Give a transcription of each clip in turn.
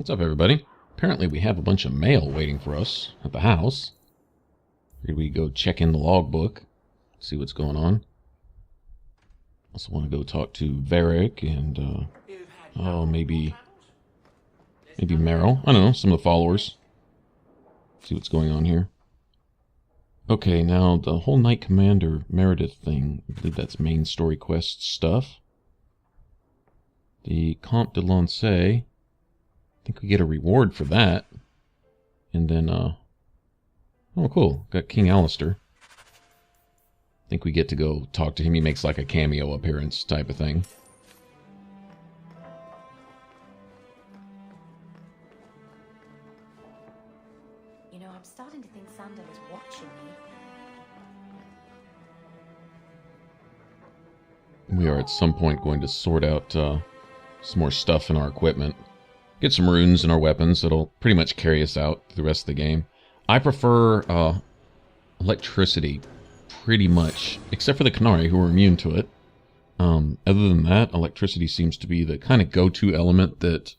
What's up, everybody? Apparently we have a bunch of mail waiting for us at the house. Figured we go check in the logbook, see what's going on. Also want to go talk to Varric and, maybe Merrill. I don't know, some of the followers. See what's going on here. Okay, now the whole Knight Commander Meredith thing, I believe that's main story quest stuff. The Comte de Lancey, I think we get a reward for that. And then, oh cool, got King Alistair. I think we get to go talk to him. He makes like a cameo appearance type of thing. You know, I'm starting to think Sander is watching me. We are at some point going to sort out some more stuff in our equipment. Get some runes in our weapons that'll pretty much carry us out through the rest of the game. I prefer electricity pretty much, except for the Canary who are immune to it. Other than that, electricity seems to be the kind of go-to element that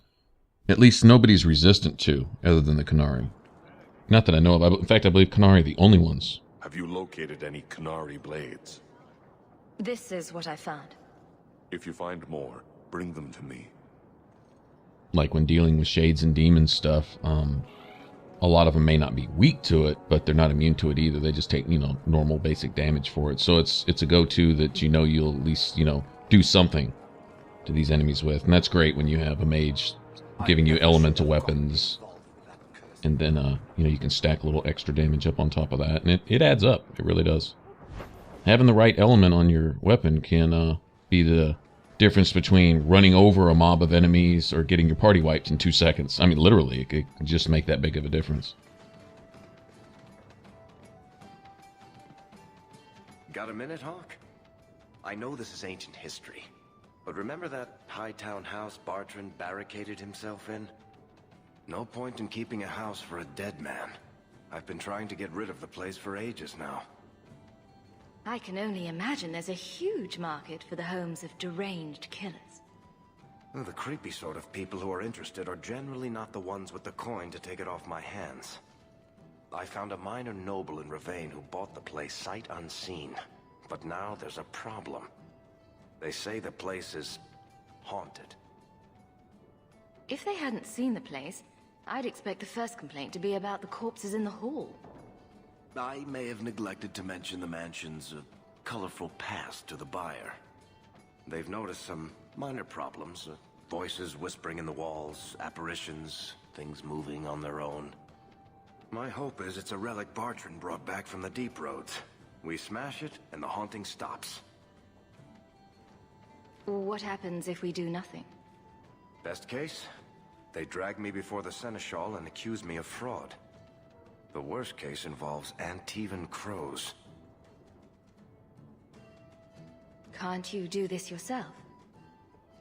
at least nobody's resistant to, other than the Canary. Not that I know of. In fact, I believe Canary are the only ones. Have you located any Canary blades? This is what I found. If you find more, bring them to me. Like when dealing with shades and demons stuff, a lot of them may not be weak to it, but they're not immune to it either. They just take, normal basic damage for it. So it's a go-to that you'll at least, do something to these enemies with. And that's great when you have a mage giving you elemental weapons. And then, you can stack a little extra damage up on top of that. And it adds up. It really does. Having the right element on your weapon can be the difference between running over a mob of enemies or getting your party wiped in 2 seconds. I mean, literally, it could just make that big of a difference. Got a minute, Hawk? I know this is ancient history, but remember that Hightown house Bartrand barricaded himself in? No point in keeping a house for a dead man. I've been trying to get rid of the place for ages now. I can only imagine there's a huge market for the homes of deranged killers. Well, the creepy sort of people who are interested are generally not the ones with the coin to take it off my hands. I found a minor noble in Ravane who bought the place sight unseen. But now there's a problem. They say the place is haunted. If they hadn't seen the place, I'd expect the first complaint to be about the corpses in the hall. I may have neglected to mention the mansion's colorful past to the buyer. They've noticed some minor problems. Voices whispering in the walls, apparitions, things moving on their own. My hope is it's a relic Bartrand brought back from the deep roads. We smash it, and the haunting stops. What happens if we do nothing? Best case, they drag me before the Seneschal and accuse me of fraud. The worst case involves Antivan crows. Can't you do this yourself?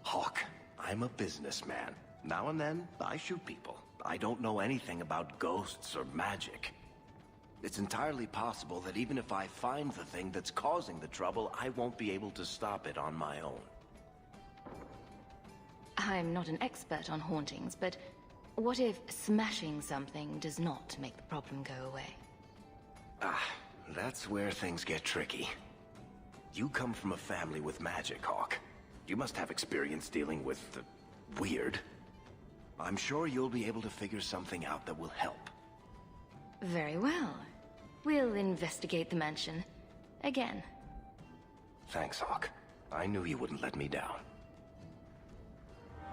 Hawk, I'm a businessman. Now and then, I shoot people. I don't know anything about ghosts or magic. It's entirely possible that even if I find the thing that's causing the trouble, I won't be able to stop it on my own. I'm not an expert on hauntings, but what if smashing something does not make the problem go away? That's where things get tricky. You come from a family with magic, Hawk. You must have experience dealing with the weird. I'm sure you'll be able to figure something out that will help. Very well. We'll investigate the mansion. Again. Thanks, Hawk. I knew you wouldn't let me down.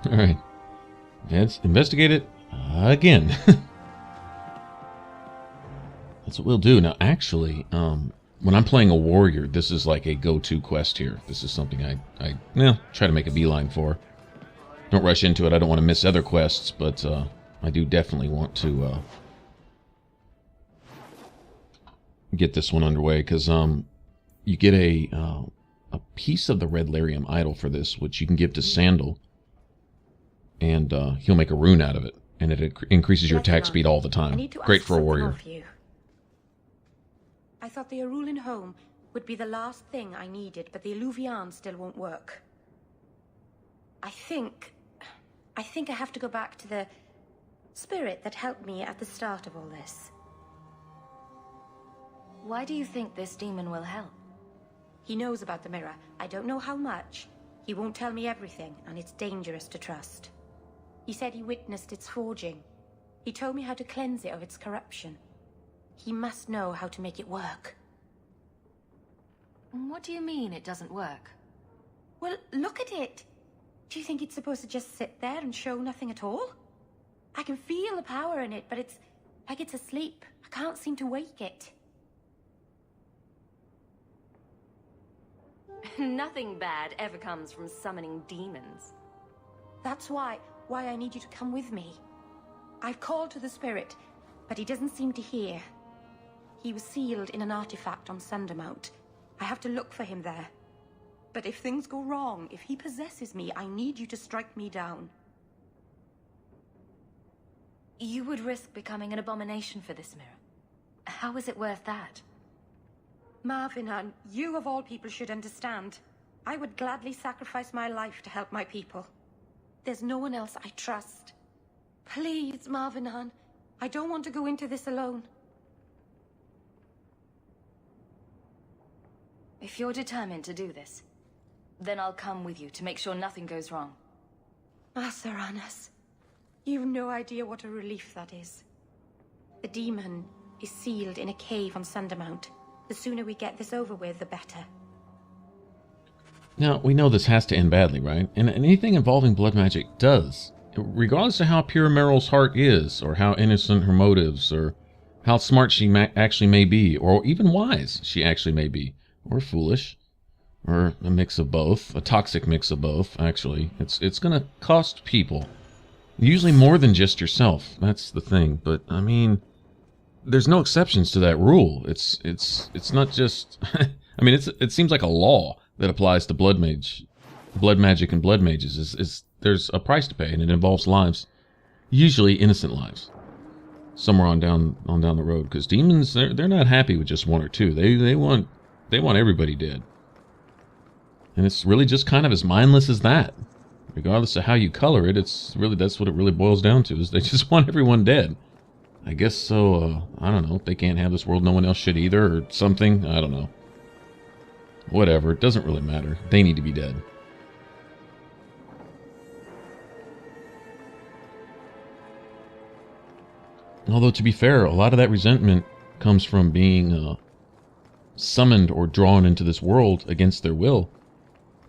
Alright. Let's investigate it again. That's what we'll do. Now, actually, when I'm playing a warrior, this is like a go-to quest here. This is something I try to make a beeline for. Don't rush into it. I don't want to miss other quests, but I do definitely want to get this one underway, because you get a piece of the red lyrium idol for this, which you can give to Sandal, and he'll make a rune out of it, and it increases your attack speed all the time. Great for a warrior. I thought the Erulian home would be the last thing I needed, but the Eluvian still won't work. I think I have to go back to the Spirit that helped me at the start of all this. Why do you think this demon will help? He knows about the mirror. I don't know how much. He won't tell me everything, and it's dangerous to trust. He said he witnessed its forging. He told me how to cleanse it of its corruption. He must know how to make it work. What do you mean it doesn't work? Well, look at it. Do you think it's supposed to just sit there and show nothing at all? I can feel the power in it, but it's like it's asleep. I can't seem to wake it. Nothing bad ever comes from summoning demons. That's why I need you to come with me. I've called to the spirit, but he doesn't seem to hear. He was sealed in an artifact on Sundermount. I have to look for him there. But if things go wrong, if he possesses me, I need you to strike me down. You would risk becoming an abomination for this mirror. How is it worth that? Marvinan, you of all people should understand. I would gladly sacrifice my life to help my people. There's no one else I trust. Please, Marvinan, I don't want to go into this alone. If you're determined to do this, then I'll come with you to make sure nothing goes wrong. Asaranas, you've no idea what a relief that is. The demon is sealed in a cave on Sundermount. The sooner we get this over with, the better. Now, we know this has to end badly, right? And anything involving blood magic does. Regardless of how pure Merrill's heart is, or how innocent her motives, or how smart she actually may be, or even wise she actually may be, or foolish, or a mix of both, a toxic mix of both, actually. It's going to cost people. Usually more than just yourself. That's the thing. But, I mean, there's no exceptions to that rule. It's not just... I mean, it seems like a law that applies to blood magic and blood mages. There's a price to pay, and it involves lives. Usually innocent lives. Somewhere on down the road. Because demons, they're not happy with just one or two. They want everybody dead. And it's really just kind of as mindless as that. Regardless of how you color it, that's what it really boils down to, is they just want everyone dead. I guess so, I don't know, if they can't have this world, no one else should either, or something, I don't know. Whatever, it doesn't really matter. They need to be dead. Although, to be fair, a lot of that resentment comes from being summoned or drawn into this world against their will,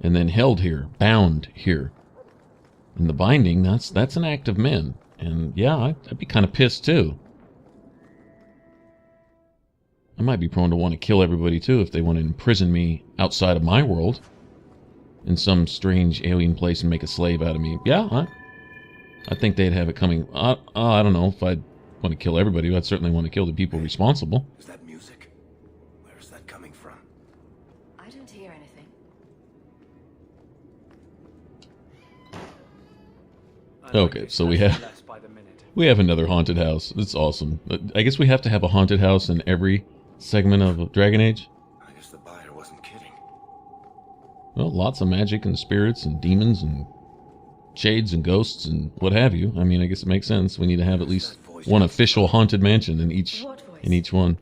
and then held here, bound here. And the binding, that's an act of men. And yeah, I'd be kind of pissed too. I might be prone to want to kill everybody too if they want to imprison me outside of my world in some strange alien place and make a slave out of me. Yeah, I think they'd have it coming. I don't know if I'd want to kill everybody, but I'd certainly want to kill the people responsible. Is that music? Where is that coming from? I don't hear anything. Okay, so we have another haunted house. It's awesome. I guess we have to have a haunted house in every segment of Dragon Age. I guess the buyer wasn't kidding. Well, lots of magic and spirits and demons and shades and ghosts and what have you. I mean, I guess it makes sense. We need to have at least one official haunted mansion in each one.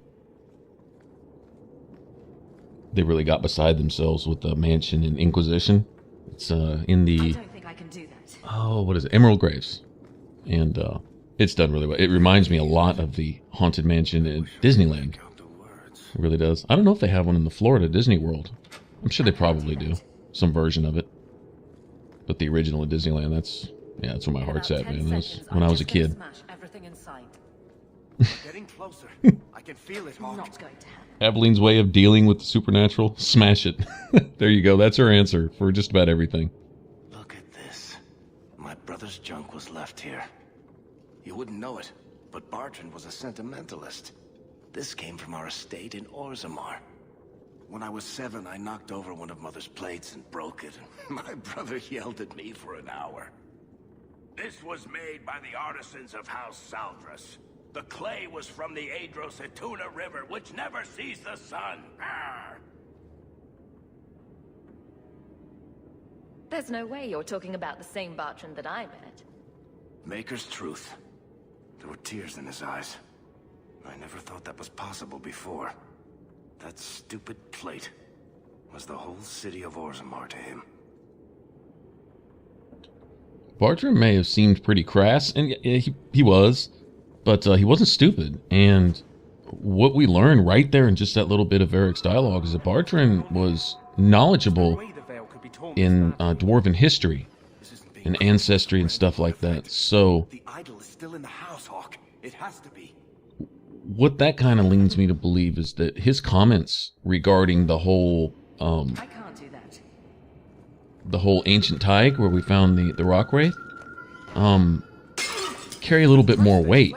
They really got beside themselves with the mansion in Inquisition. It's in the... I don't think I can do that. Oh, what is it? Emerald Graves. And it's done really well. It reminds me a lot of the haunted mansion in Disneyland. It really does. I don't know if they have one in the Florida Disney World. I'm sure they probably do. Some version of it. But the original at Disneyland, that's where my heart's at, man. That was when I was a kid. Getting closer. I can feel it, Not Hawk. going to happen. Aveline's way of dealing with the supernatural? Smash it. There you go. That's her answer for just about everything. Look at this. My brother's junk was left here. You wouldn't know it, but Bartrand was a sentimentalist. This came from our estate in Orzammar. When I was 7, I knocked over one of Mother's plates and broke it. My brother yelled at me for an hour. This was made by the artisans of House Saldras. The clay was from the Adrosetuna River, which never sees the sun. Arr! There's no way you're talking about the same Bartrand that I met. Maker's truth. There were tears in his eyes. I never thought that was possible before. That stupid plate was the whole city of Orzammar to him. Bartrand may have seemed pretty crass, and yeah, he was, but he wasn't stupid. And what we learned right there in just that little bit of Varric's dialogue is that Bartrand was knowledgeable in dwarven history and ancestry and stuff like that. So The idol is still in the house, Hawk. It has to be. what that kind of leads me to believe is that his comments regarding the whole I can't do that. the whole ancient Tig where we found the rock wraith carry a little bit more weight.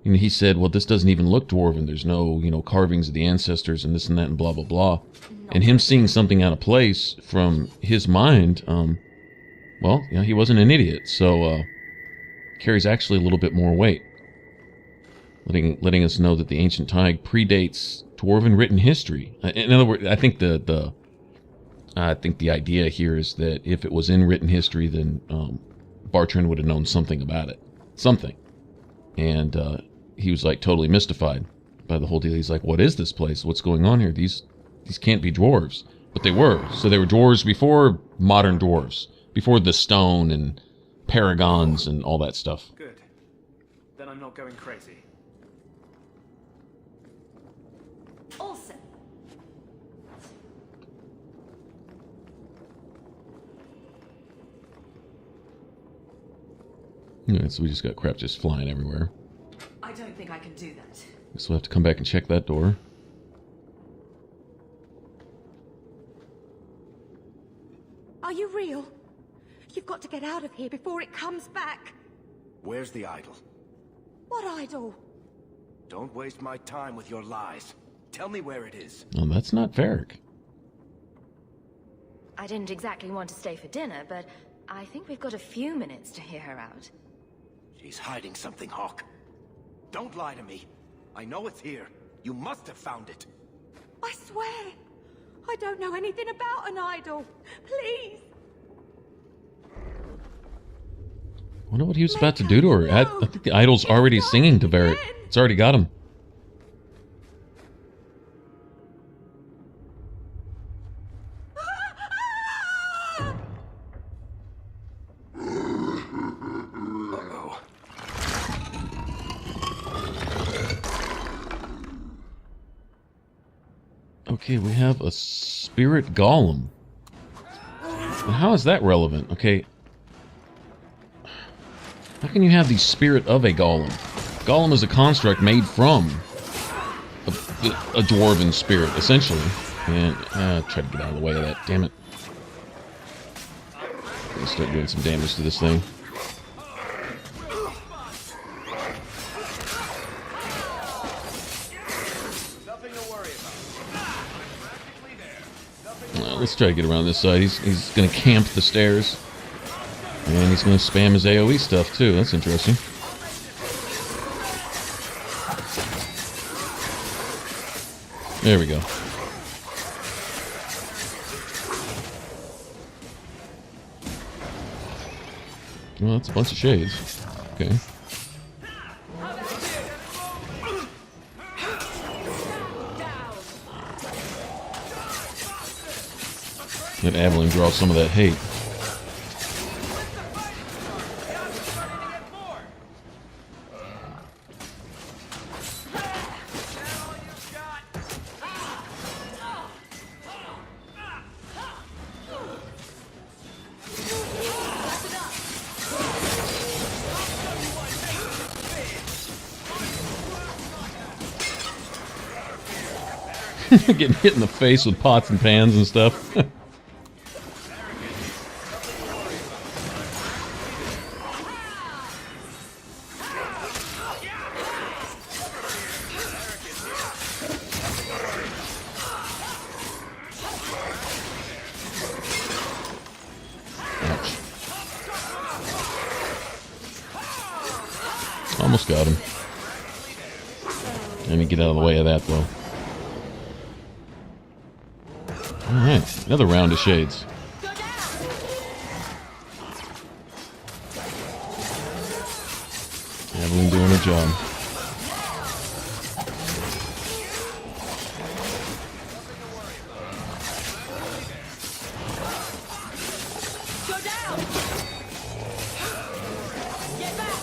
You know, he said, well, this doesn't even look dwarven. There's no, you know, carvings of the ancestors and this and that and blah, blah, blah. And him seeing something out of place from his mind, well, you know, he wasn't an idiot. So, carries actually a little bit more weight. Letting us know that the ancient Tig predates dwarven written history. In other words, I think the idea here is that if it was in written history, then Bartrand would have known something about it. Something. And he was like totally mystified by the whole deal. He's like, what is this place? What's going on here? These can't be dwarves. But they were. So they were dwarves before modern dwarves. Before the stone and paragons and all that stuff. Good. Then I'm not going crazy. Also, Yeah, so we just got crap just flying everywhere. I don't think I can do that. Guess we'll have to come back and check that door. Are you real? You've got to get out of here before it comes back. Where's the idol? What idol? Don't waste my time with your lies. Tell me where it is. Oh, that's not Varric. I didn't exactly want to stay for dinner, but I think we've got a few minutes to hear her out. She's hiding something, Hawk. Don't lie to me. I know it's here. You must have found it. I swear. I don't know anything about an idol. Please. I wonder what he was about to do to her. I think the idol's already singing to Varric. It's already got him. Uh-oh. Okay, we have a spirit golem. Now, how is that relevant? Okay. How can you have the spirit of a golem? Golem is a construct made from a dwarven spirit, essentially. And try to get out of the way of that. Damn it. I'm gonna start doing some damage to this thing. Let's try to get around this side. He's going to camp the stairs. And he's going to spam his AoE stuff, too. That's interesting. There we go. Well, that's a bunch of shades. Okay. Let Aveline draw some of that hate. Getting hit in the face with pots and pans and stuff. Almost got him. Let me get out of the way of that, though. Alright, another round of shades. job. Go down! Get back!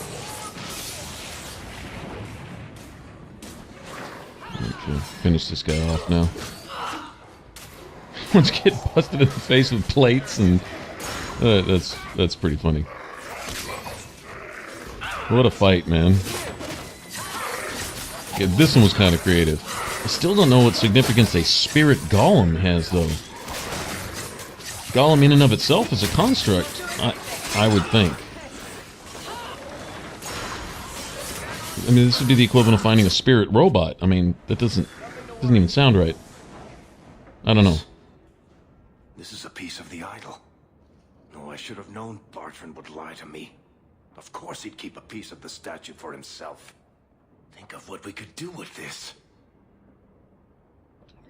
Okay, finish this guy off now. Let's get busted in the face with plates, and that's pretty funny. What a fight, man. Okay, this one was kind of creative. I still don't know what significance a spirit golem has, though. Golem in and of itself is a construct, I would think. I mean, this would be the equivalent of finding a spirit robot. I mean, that doesn't even sound right. I don't know. This is a piece of the idol. No, I should have known Bartrand would lie to me. Of course he'd keep a piece of the statue for himself. Think of what we could do with this.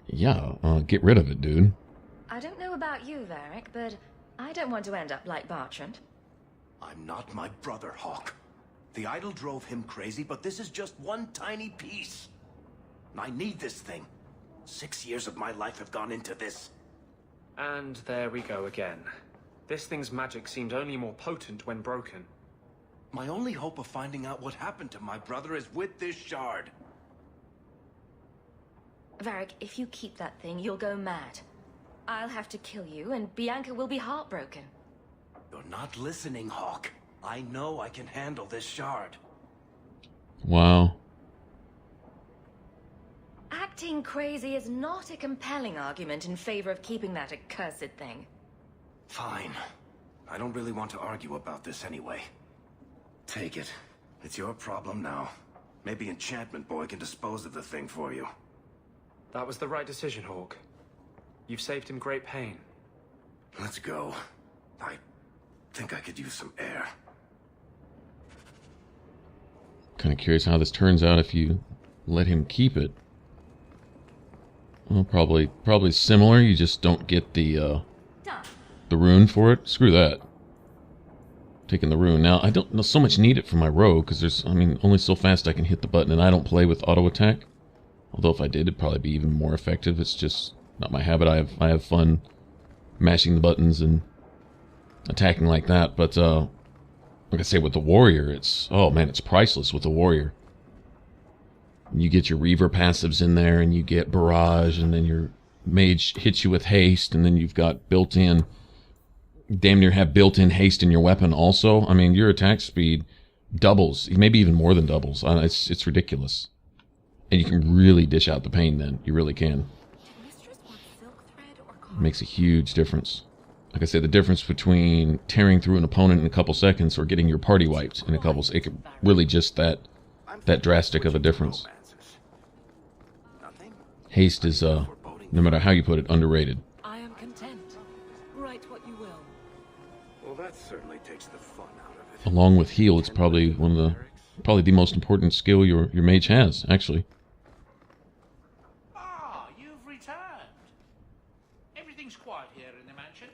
Yeah, get rid of it, dude. I don't know about you, Varric, but I don't want to end up like Bartrand. I'm not my brother, Hawk. The idol drove him crazy, but this is just one tiny piece. I need this thing. 6 years of my life have gone into this. And there we go again. This thing's magic seemed only more potent when broken. My only hope of finding out what happened to my brother is with this shard. Varric, if you keep that thing, you'll go mad. I'll have to kill you, and Bianca will be heartbroken. You're not listening, Hawk. I know I can handle this shard. Wow. Acting crazy is not a compelling argument in favor of keeping that accursed thing. Fine. I don't really want to argue about this anyway. Take it. It's your problem now. Maybe Enchantment Boy can dispose of the thing for you. That was the right decision, Hawk. You've saved him great pain. Let's go. I think I could use some air. Kind of curious how this turns out if you let him keep it. Well, probably similar. You just don't get the rune for it. Screw that. Taking the rune. Now, I don't so much need it for my rogue, because there's, I mean, only so fast I can hit the button, and I don't play with auto attack. Although if I did, it'd probably be even more effective. It's just not my habit. I have fun mashing the buttons and attacking like that. But like I say, with the warrior, it's, oh man, it's priceless with the warrior. You get your Reaver passives in there, and you get barrage, and then your mage hits you with haste, and then you've got built-in, damn near have built-in haste in your weapon also. I mean, your attack speed doubles, maybe even more than doubles. It's ridiculous. And you can really dish out the pain then. You really can. It makes a huge difference. Like I said, the difference between tearing through an opponent in a couple seconds or getting your party wiped in a couple seconds, it could really just that drastic of a difference. Haste is, no matter how you put it, underrated. I am content. Write what you will. Well, that certainly takes the fun out of it. Along with heal, it's probably probably the most important skill your mage has, actually. Ah, you've returned. Everything's quiet here in the mansion.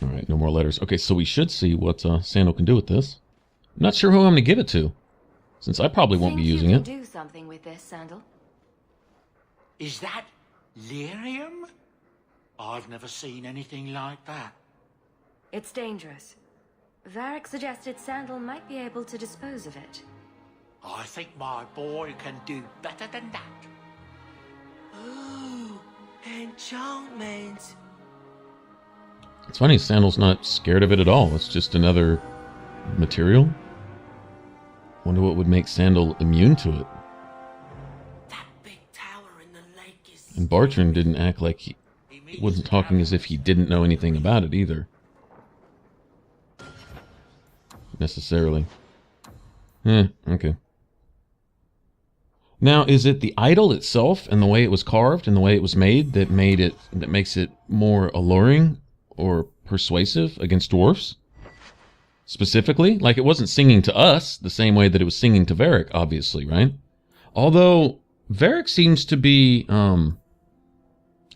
Alright, no more letters. Okay, so we should see what Sandal can do with this. I'm not sure who I'm going to give it to, since I probably won't be using it. You can do something with this, Sandal. Is that lyrium? I've never seen anything like that. It's dangerous. Varric suggested Sandal might be able to dispose of it. I think my boy can do better than that. Ooh, enchantment. It's funny, Sandal's not scared of it at all. It's just another material. Wonder what would make Sandal immune to it. That big tower in the lake is... And Bartrand didn't act like he wasn't talking as if he didn't know anything about it either. Necessarily. Okay. Now, is it the idol itself and the way it was carved and the way it was made that makes it more alluring or persuasive against dwarfs? Specifically, like it wasn't singing to us the same way that it was singing to Varric, obviously, right? Although Varric seems to be kind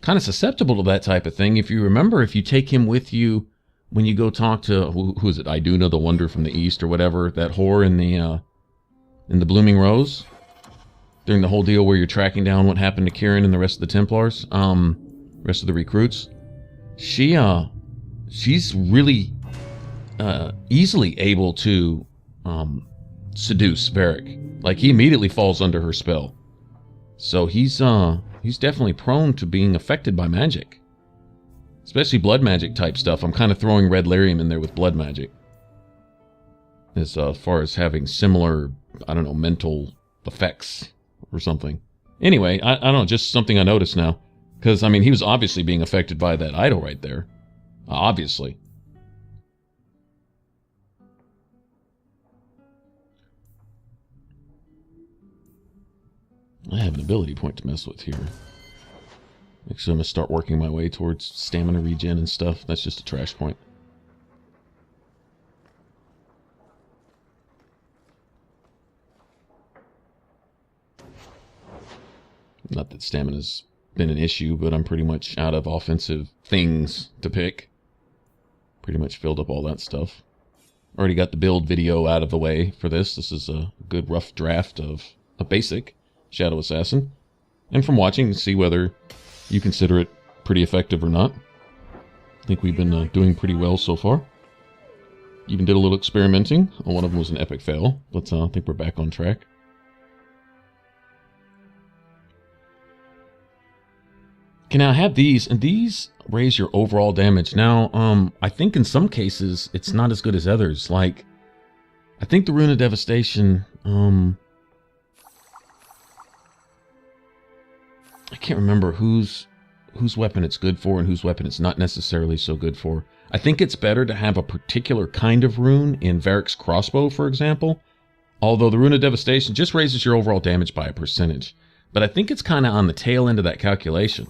of susceptible to that type of thing. If you remember, if you take him with you when you go talk to, who is it, Iduna, the Wonder from the East, or whatever, that whore in the Blooming Rose, during the whole deal where you're tracking down what happened to Kieran and the rest of the Templars, rest of the recruits, she's really easily able to seduce Varric. Like, he immediately falls under her spell. So he's definitely prone to being affected by magic. Especially blood magic type stuff. I'm kind of throwing red lyrium in there with blood magic. As far as having similar, I don't know, mental effects or something. Anyway, I don't know, just something I noticed now. Because, I mean, he was obviously being affected by that idol right there. Obviously. I have an ability point to mess with here. Actually, I'm going to start working my way towards stamina regen and stuff. That's just a trash point. Not that stamina's been an issue, but I'm pretty much out of offensive things to pick. Pretty much filled up all that stuff. Already got the build video out of the way for this. This is a good rough draft of a basic Shadow Assassin. And from watching, see whether you consider it pretty effective or not. I think we've been doing pretty well so far. Even did a little experimenting. One of them was an epic fail, but I think we're back on track. Okay, now I have these, and these raise your overall damage. Now, I think in some cases, it's not as good as others. Like, I think the Rune of Devastation, I can't remember whose weapon it's good for and whose weapon it's not necessarily so good for. I think it's better to have a particular kind of rune in Varric's crossbow, for example. Although the Rune of Devastation just raises your overall damage by a percentage. But I think it's kind of on the tail end of that calculation.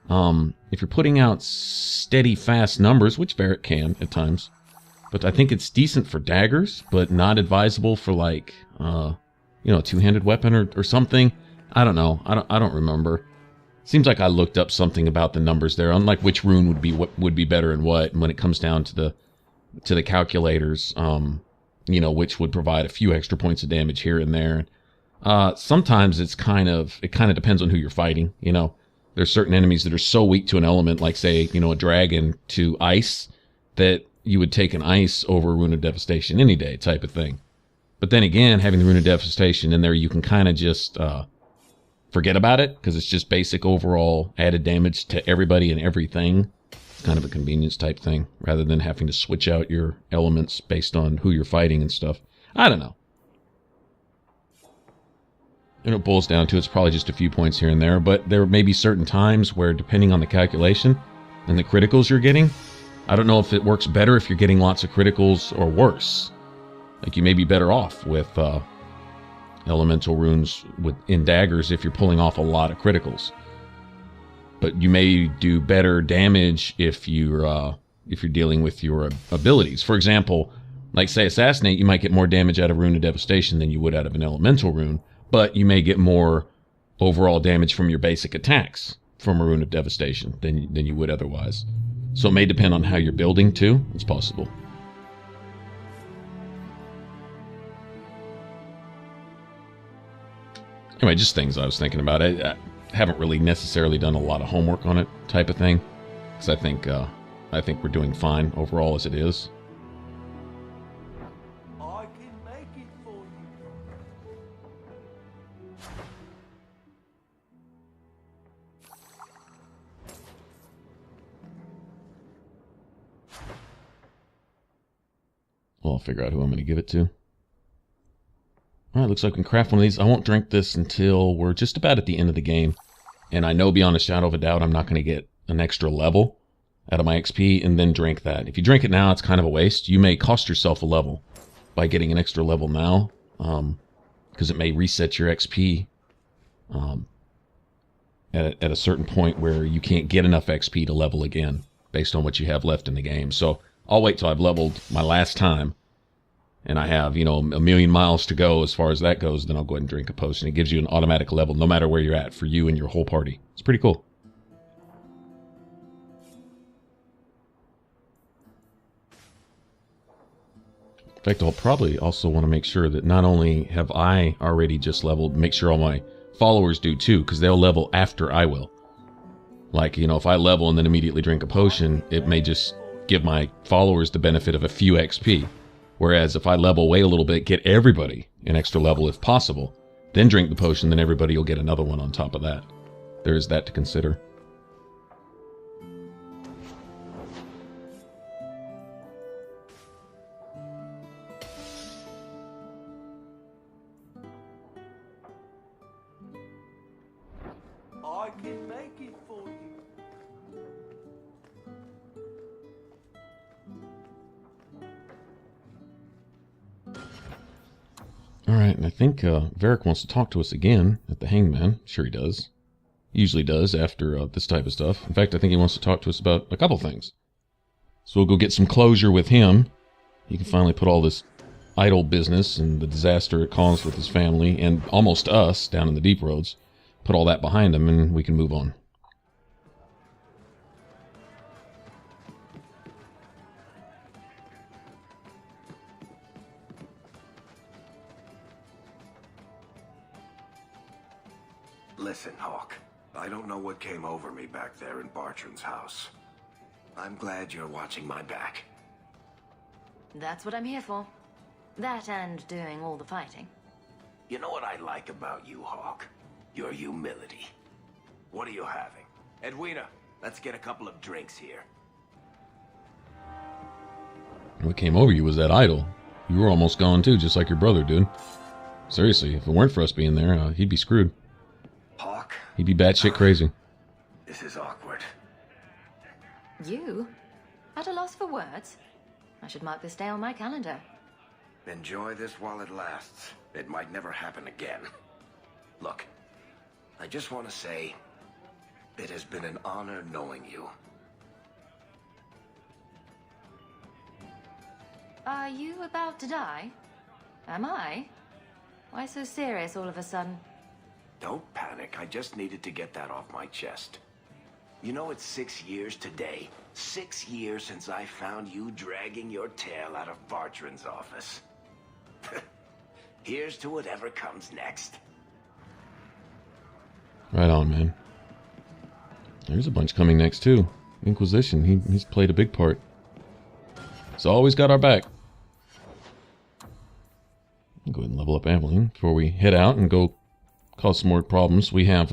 If you're putting out steady, fast numbers, which Varric can at times, but I think it's decent for daggers, but not advisable for, like, a two-handed weapon or something. I don't know. I don't remember. Seems like I looked up something about the numbers there, on like which rune would be better and what. And when it comes down to the calculators, which would provide a few extra points of damage here and there. Sometimes it kind of depends on who you're fighting. There's certain enemies that are so weak to an element, like say, a dragon to ice, that you would take an ice over a Rune of Devastation any day, type of thing. But then again, having the Rune of Devastation in there, you can kind of just forget about it, because it's just basic overall added damage to everybody and everything. It's kind of a convenience type thing, rather than having to switch out your elements based on who you're fighting and stuff. I don't know. And it boils down to, it's probably just a few points here and there, but there may be certain times where, depending on the calculation and the criticals you're getting, I don't know if it works better if you're getting lots of criticals or worse. Like, you may be better off with elemental runes in daggers if you're pulling off a lot of criticals. But you may do better damage if you're dealing with your abilities. For example, like say Assassinate, you might get more damage out of Rune of Devastation than you would out of an elemental rune, but you may get more overall damage from your basic attacks from a Rune of Devastation than you would otherwise. So it may depend on how you're building too. It's possible. Anyway, just things I was thinking about. I haven't really necessarily done a lot of homework on it, type of thing, because I think we're doing fine overall as it is. I can make it for you. Well, I'll figure out who I'm going to give it to. Alright, looks like we can craft one of these. I won't drink this until we're just about at the end of the game. And I know beyond a shadow of a doubt I'm not going to get an extra level out of my XP and then drink that. If you drink it now, it's kind of a waste. You may cost yourself a level by getting an extra level now, because it may reset your XP at a certain point where you can't get enough XP to level again based on what you have left in the game. So I'll wait till I've leveled my last time and I have, a million miles to go as far as that goes, then I'll go ahead and drink a potion. It gives you an automatic level no matter where you're at for you and your whole party. It's pretty cool. fact, I'll probably also want to make sure that not only have I already just leveled, make sure all my followers do too, because they'll level after I will. Like, you know, if I level and then immediately drink a potion, it may just give my followers the benefit of a few XP. Whereas if I level, wait a little bit, get everybody an extra level if possible, then drink the potion, then everybody will get another one on top of that. There is that to consider. I can make it for you. Alright, and I think Varric wants to talk to us again at the Hangman. Sure he does. He usually does after this type of stuff. In fact, I think he wants to talk to us about a couple things. So we'll go get some closure with him. He can finally put all this idle business and the disaster it caused with his family and almost us down in the deep roads. Put all that behind him and we can move on. Listen, Hawk. I don't know what came over me back there in Bartrand's house. I'm glad you're watching my back. That's what I'm here for. That and doing all the fighting. You know what I like about you, Hawk? Your humility. What are you having? Edwina, let's get a couple of drinks here. What came over you was that idol. You were almost gone too, just like your brother, dude. Seriously, if it weren't for us being there, he'd be screwed. Hawk? He'd be batshit crazy. This is awkward. You? At a loss for words? I should mark this day on my calendar. Enjoy this while it lasts. It might never happen again. Look, I just want to say, it has been an honor knowing you. Are you about to die? Am I? Why so serious all of a sudden? Don't panic. I just needed to get that off my chest. You know, it's 6 years today. 6 years since I found you dragging your tail out of Bartrand's office. Here's to whatever comes next. Right on, man. There's a bunch coming next, too. Inquisition, he's played a big part. He's always got our back. I'll go ahead and level up Aveline before we head out and go cause some more problems. We have,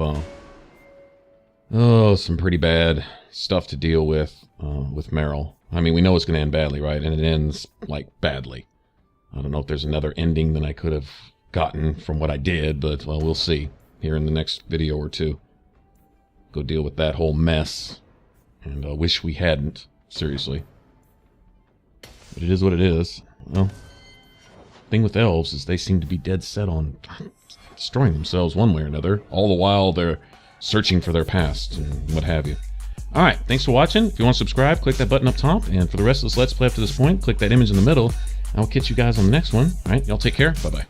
some pretty bad stuff to deal with Merrill. I mean, we know it's going to end badly, right? And it ends, like, badly. I don't know if there's another ending than I could have gotten from what I did, but, well, we'll see here in the next video or two. Go deal with that whole mess. And I wish we hadn't, seriously. But it is what it is. Well, the thing with elves is they seem to be dead set on destroying themselves one way or another, all the while they're searching for their past and what have you. Alright, thanks for watching. If you want to subscribe, click that button up top. And for the rest of this Let's Play up to this point, click that image in the middle. I'll catch you guys on the next one. Alright, y'all take care. Bye-bye.